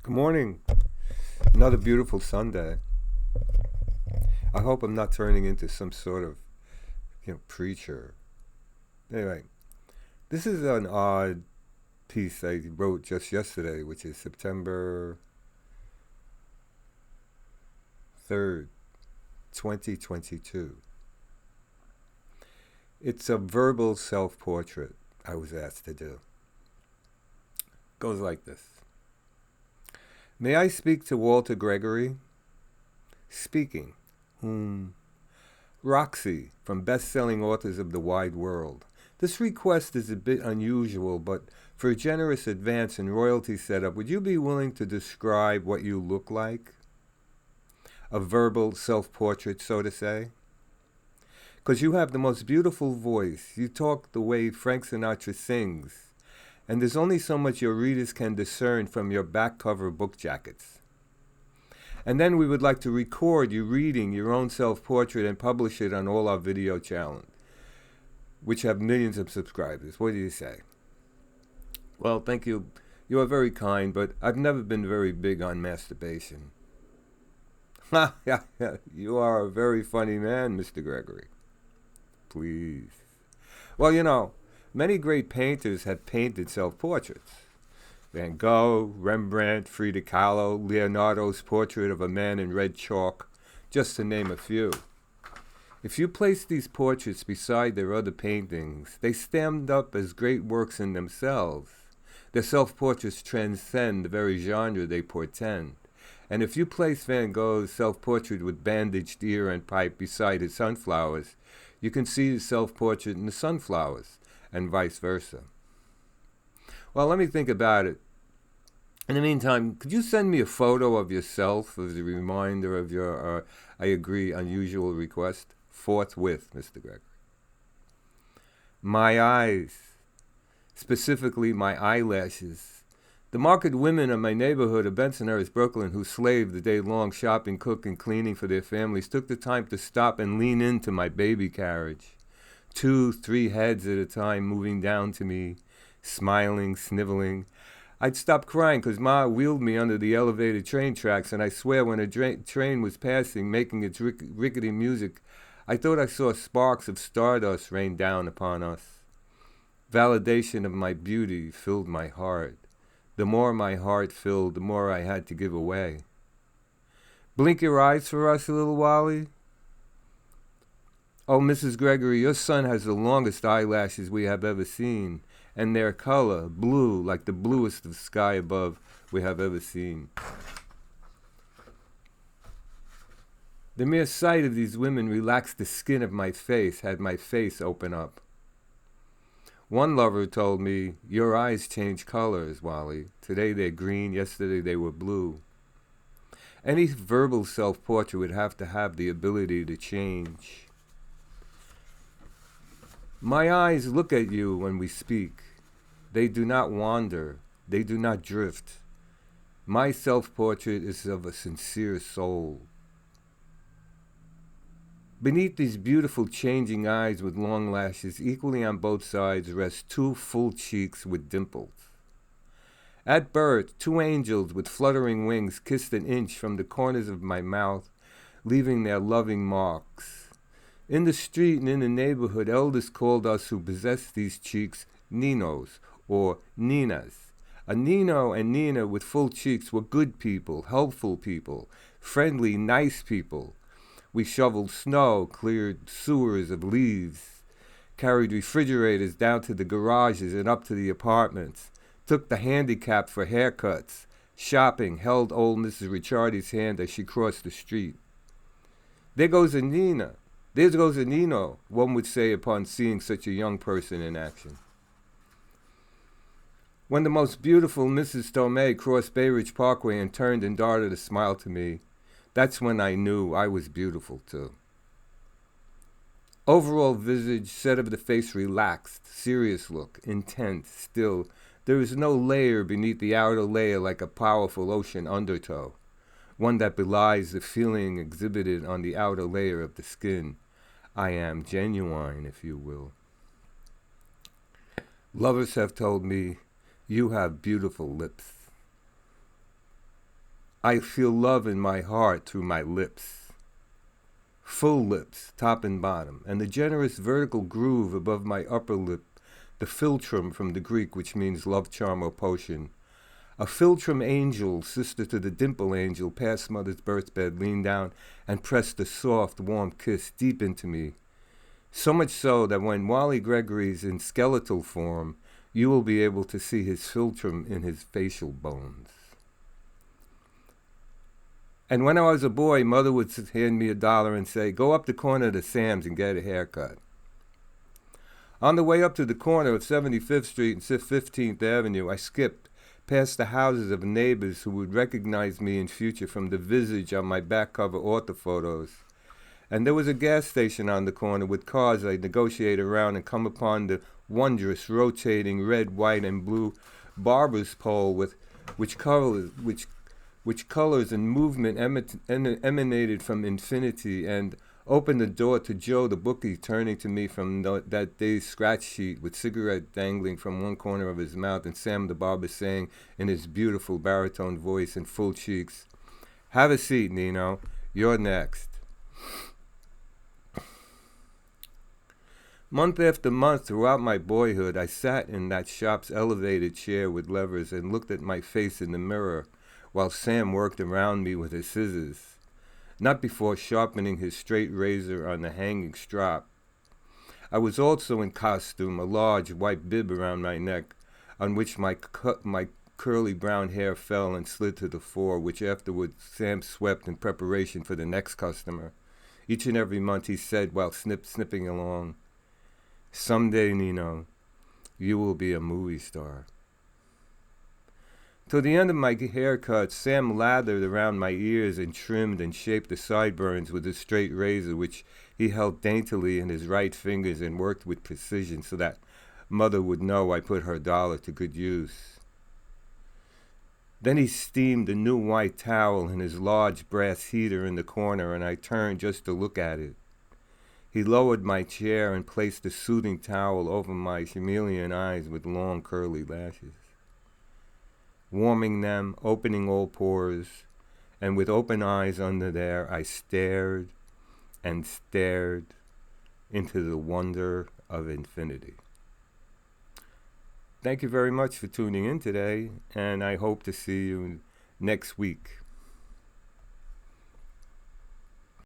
Good morning. Another beautiful Sunday. I hope I'm not turning into some sort of, preacher. Anyway, this is an odd piece I wrote just yesterday, which is September 3rd, 2022. It's a verbal self-portrait I was asked to do. Goes like this. May I speak to Walter Gregory? Speaking. Roxy, from best-selling authors of the wide world. This request is a bit unusual, but for a generous advance and royalty setup, would you be willing to describe what you look like? A verbal self-portrait, so to say? Because you have the most beautiful voice. You talk the way Frank Sinatra sings. And there's only so much your readers can discern from your back cover book jackets. And then we would like to record you reading your own self-portrait and publish it on all our video channels, which have millions of subscribers. What do you say? Well, thank you. You are very kind, but I've never been very big on masturbation. Ha, yeah, you are a very funny man, Mr. Gregory. Please. Well, many great painters have painted self-portraits. Van Gogh, Rembrandt, Frida Kahlo, Leonardo's portrait of a man in red chalk, just to name a few. If you place these portraits beside their other paintings, they stand up as great works in themselves. Their self-portraits transcend the very genre they portend. And if you place Van Gogh's self-portrait with bandaged ear and pipe beside his sunflowers, you can see his self-portrait in the sunflowers, and vice versa. Well, let me think about it. In the meantime, could you send me a photo of yourself as a reminder of your, I agree, unusual request? Forthwith, Mr. Gregory. My eyes, specifically my eyelashes. The market women of my neighborhood of Bensonhurst, Brooklyn, who slaved the day long shopping, cooking, cleaning for their families, took the time to stop and lean into my baby carriage. 2, 3 heads at a time moving down to me, smiling, sniveling. I'd stop crying because Ma wheeled me under the elevated train tracks, and I swear when a train was passing, making its rickety music, I thought I saw sparks of stardust rain down upon us. Validation of my beauty filled my heart. The more my heart filled, the more I had to give away. Blink your eyes for us, little Wally. Oh, Mrs. Gregory, your son has the longest eyelashes we have ever seen, and their color, blue, like the bluest of sky above we have ever seen. The mere sight of these women relaxed the skin of my face, had my face open up. One lover told me, your eyes change colors, Wally. Today they're green, yesterday they were blue. Any verbal self-portrait would have to have the ability to change. My eyes look at you when we speak. They do not wander. They do not drift. My self-portrait is of a sincere soul. Beneath these beautiful changing eyes with long lashes, equally on both sides, rest 2 full cheeks with dimples. At birth, 2 angels with fluttering wings kissed an inch from the corners of my mouth, leaving their loving marks. In the street and in the neighborhood, elders called us who possessed these cheeks Ninos, or Ninas. A Nino and Nina with full cheeks were good people, helpful people, friendly, nice people. We shoveled snow, cleared sewers of leaves, carried refrigerators down to the garages and up to the apartments, took the handicapped for haircuts, shopping, held old Mrs. Ricciardi's hand as she crossed the street. There goes a Nina. There goes a Nino, one would say upon seeing such a young person in action. When the most beautiful Mrs. Tomei crossed Bay Ridge Parkway and turned and darted a smile to me, that's when I knew I was beautiful too. Overall visage, set of the face relaxed, serious look, intense, still. There is no layer beneath the outer layer like a powerful ocean undertow, one that belies the feeling exhibited on the outer layer of the skin. I am genuine, if you will. Lovers have told me, you have beautiful lips. I feel love in my heart through my lips. Full lips, top and bottom, and the generous vertical groove above my upper lip, the philtrum from the Greek, which means love charm or potion. A philtrum angel, sister to the dimple angel, past mother's birthbed, leaned down and pressed a soft, warm kiss deep into me. So much so that when Wally Gregory's in skeletal form, you will be able to see his philtrum in his facial bones. And when I was a boy, Mother would hand me $1 and say, "Go up the corner to Sam's and get a haircut." On the way up to the corner of 75th Street and 15th Avenue, I skipped past the houses of neighbors who would recognize me in future from the visage on my back cover orthophotos. And there was a gas station on the corner with cars I'd negotiate around and come upon the wondrous rotating red, white, and blue barber's pole with which colors and movement emanated from infinity, and opened the door to Joe the bookie, turning to me from that day's scratch sheet with cigarette dangling from one corner of his mouth, and Sam the barber saying in his beautiful baritone voice and full cheeks, "Have a seat, Nino. You're next." Month after month throughout my boyhood, I sat in that shop's elevated chair with levers and looked at my face in the mirror while Sam worked around me with his scissors, not before sharpening his straight razor on the hanging strap. I was also in costume, a large white bib around my neck, on which my curly brown hair fell and slid to the fore, which afterward Sam swept in preparation for the next customer. Each and every month he said while snipping along, "Someday, Nino, you will be a movie star." Till the end of my haircut, Sam lathered around my ears and trimmed and shaped the sideburns with a straight razor, which he held daintily in his right fingers and worked with precision so that Mother would know I put her $1 to good use. Then he steamed a new white towel in his large brass heater in the corner, and I turned just to look at it. He lowered my chair and placed the soothing towel over my chameleon eyes with long curly lashes, warming them, opening all pores, and with open eyes under there, I stared and stared into the wonder of infinity. Thank you very much for tuning in today, and I hope to see you next week.